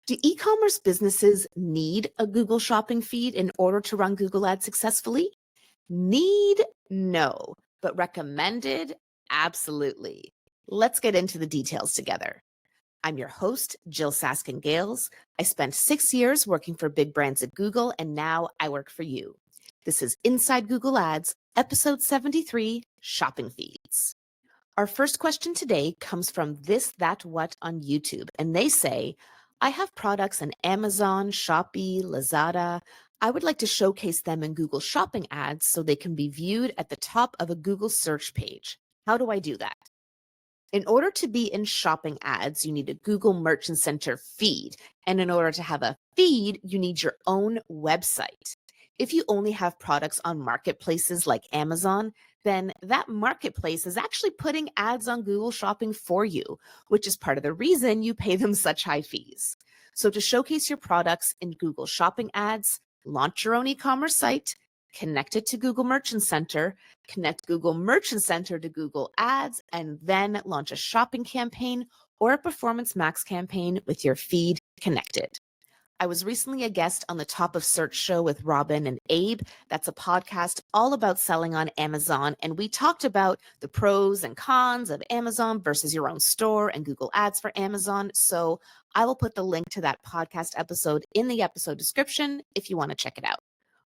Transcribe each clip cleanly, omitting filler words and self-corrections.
Do e-commerce businesses need a Google shopping feed in order to run Google Ads successfully? Need? No, but recommended? Absolutely. Let's get into the details together. I'm your host, Jyll Saskin Gales. I spent 6 years working for big brands at Google, and now I work for you. This is Inside Google Ads, episode 73, Shopping Feeds. Our first question today comes from This That What on YouTube, and they say, I have products on Amazon, Shopee, Lazada. I would like to showcase them in Google Shopping ads so they can be viewed at the top of a Google search page. How do I do that? In order to be in shopping ads, you need a Google Merchant Center feed. And in order to have a feed, you need your own website. If you only have products on marketplaces like Amazon, then that marketplace is actually putting ads on Google Shopping for you, which is part of the reason you pay them such high fees. So to showcase your products in Google Shopping ads, launch your own e-commerce site, connect it to Google Merchant Center, connect Google Merchant Center to Google Ads, and then launch a shopping campaign or a Performance Max campaign with your feed connected. I was recently a guest on the Top of Search show with Robin and Abe. That's a podcast all about selling on Amazon. And we talked about the pros and cons of Amazon versus your own store and Google Ads for Amazon. So I will put the link to that podcast episode in the episode description if you want to check it out.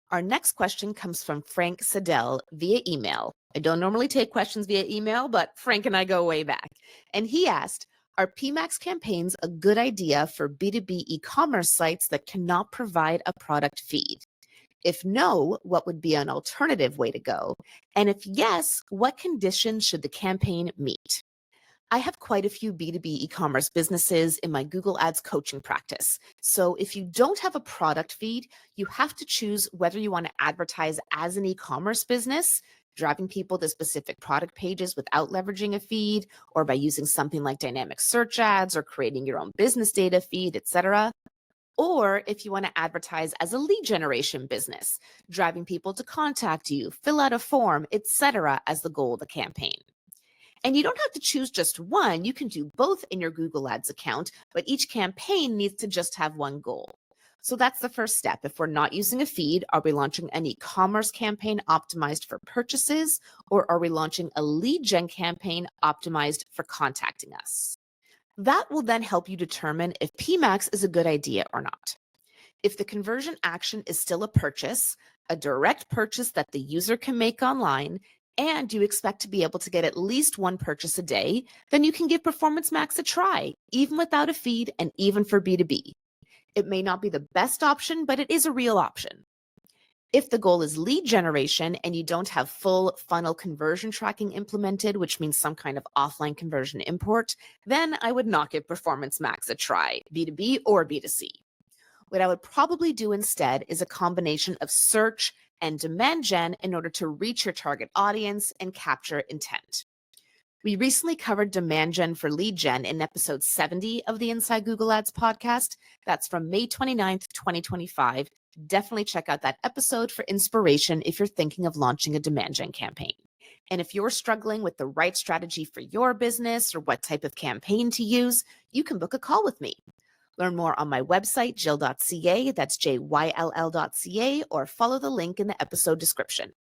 Our next question comes from Frank Siddell via email. I don't normally take questions via email, but Frank and I go way back. And he asked, are PMAX campaigns a good idea for B2B e-commerce sites that cannot provide a product feed? If no, what would be an alternative way to go? And if yes, what conditions should the campaign meet? I have quite a few B2B e-commerce businesses in my Google Ads coaching practice. So if you don't have a product feed, you have to choose whether you want to advertise as an e-commerce business, driving people to specific product pages without leveraging a feed, or by using something like dynamic search ads or creating your own business data feed, etc. Or if you want to advertise as a lead generation business, driving people to contact you, fill out a form, etc. as the goal of the campaign. And you don't have to choose just one. You can do both in your Google Ads account, but each campaign needs to just have one goal. So that's the first step. If we're not using a feed, are we launching an e-commerce campaign optimized for purchases, or are we launching a lead gen campaign optimized for contacting us? That will then help you determine if PMAX is a good idea or not. If the conversion action is still a purchase, a direct purchase that the user can make online, and you expect to be able to get at least one purchase a day, then you can give Performance Max a try, even without a feed and even for B2B. It may not be the best option, but it is a real option. If the goal is lead generation and you don't have full funnel conversion tracking implemented, which means some kind of offline conversion import, then I would not give Performance Max a try, B2B or B2C. What I would probably do instead is a combination of search and demand gen in order to reach your target audience and capture intent. We recently covered demand gen for lead gen in episode 70 of the Inside Google Ads podcast. That's from May 29th, 2025. Definitely check out that episode for inspiration if you're thinking of launching a demand gen campaign. And if you're struggling with the right strategy for your business or what type of campaign to use, you can book a call with me. Learn more on my website, jyll.ca, that's JYLL.ca, or follow the link in the episode description.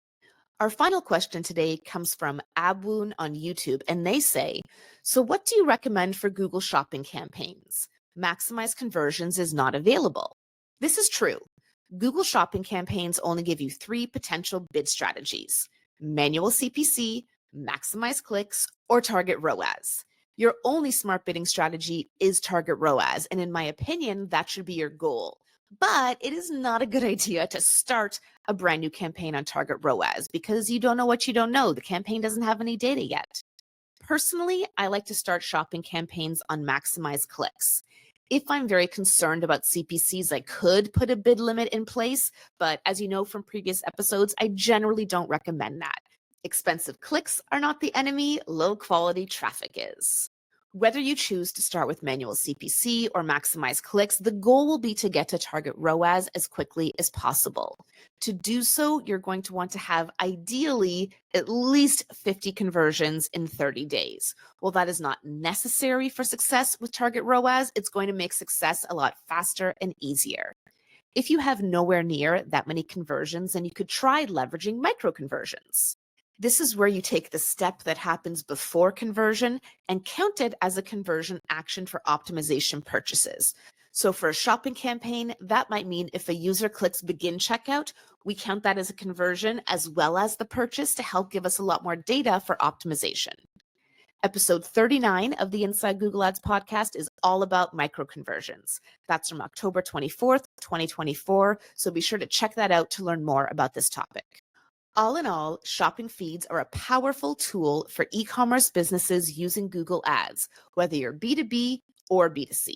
Our final question today comes from Abwoon on YouTube, and they say, so what do you recommend for Google Shopping campaigns? Maximize conversions is not available. This is true. Google Shopping campaigns only give you 3 potential bid strategies: manual CPC, maximize clicks, or Target ROAS. Your only smart bidding strategy is Target ROAS, and in my opinion, that should be your goal. But it is not a good idea to start a brand new campaign on Target ROAS because you don't know what you don't know. The campaign doesn't have any data yet. Personally, I like to start shopping campaigns on maximize clicks. If I'm very concerned about CPCs, I could put a bid limit in place, but as you know from previous episodes, I generally don't recommend that. Expensive clicks are not the enemy, low quality traffic is. Whether you choose to start with manual CPC or maximize clicks, the goal will be to get to target ROAS as quickly as possible. To do so, you're going to want to have ideally at least 50 conversions in 30 days. While that is not necessary for success with target ROAS, it's going to make success a lot faster and easier. If you have nowhere near that many conversions, then you could try leveraging micro conversions. This is where you take the step that happens before conversion and count it as a conversion action for optimization purchases. So for a shopping campaign, that might mean if a user clicks begin checkout, we count that as a conversion as well as the purchase to help give us a lot more data for optimization. Episode 39 of the Inside Google Ads podcast is all about micro conversions. That's from October 24th, 2024. So be sure to check that out to learn more about this topic. All in all, shopping feeds are a powerful tool for e-commerce businesses using Google Ads, whether you're B2B or B2C.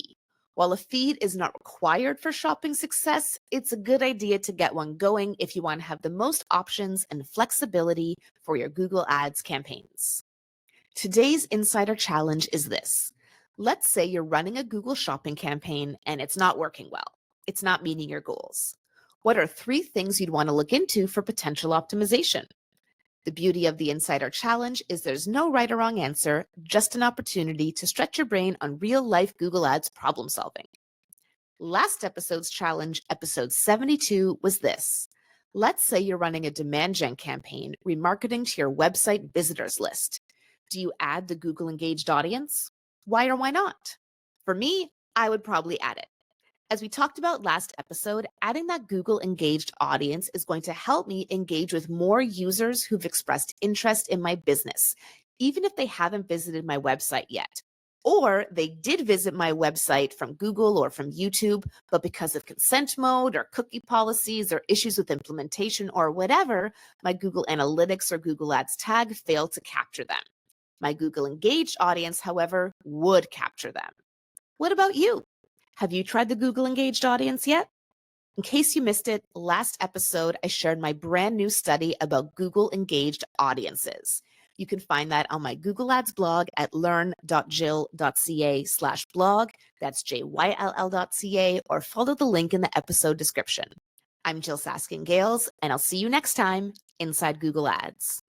While a feed is not required for shopping success, it's a good idea to get one going if you want to have the most options and flexibility for your Google Ads campaigns. Today's insider challenge is this. Let's say you're running a Google shopping campaign and it's not working well. It's not meeting your goals. What are 3 things you'd want to look into for potential optimization? The beauty of the Insider Challenge is there's no right or wrong answer, just an opportunity to stretch your brain on real-life Google Ads problem solving. Last episode's challenge, episode 72, was this. Let's say you're running a demand gen campaign, remarketing to your website visitors list. Do you add the Google engaged audience? Why or why not? For me, I would probably add it. As we talked about last episode, adding that Google engaged audience is going to help me engage with more users who've expressed interest in my business, even if they haven't visited my website yet. Or they did visit my website from Google or from YouTube, but because of consent mode or cookie policies or issues with implementation or whatever, my Google Analytics or Google Ads tag failed to capture them. My Google engaged audience, however, would capture them. What about you? Have you tried the Google Engaged Audience yet? In case you missed it, last episode I shared my brand new study about Google Engaged Audiences. You can find that on my Google Ads blog at learn.jyll.ca/blog. That's JYLL.ca, or follow the link in the episode description. I'm Jyll Saskin Gales, and I'll see you next time inside Google Ads.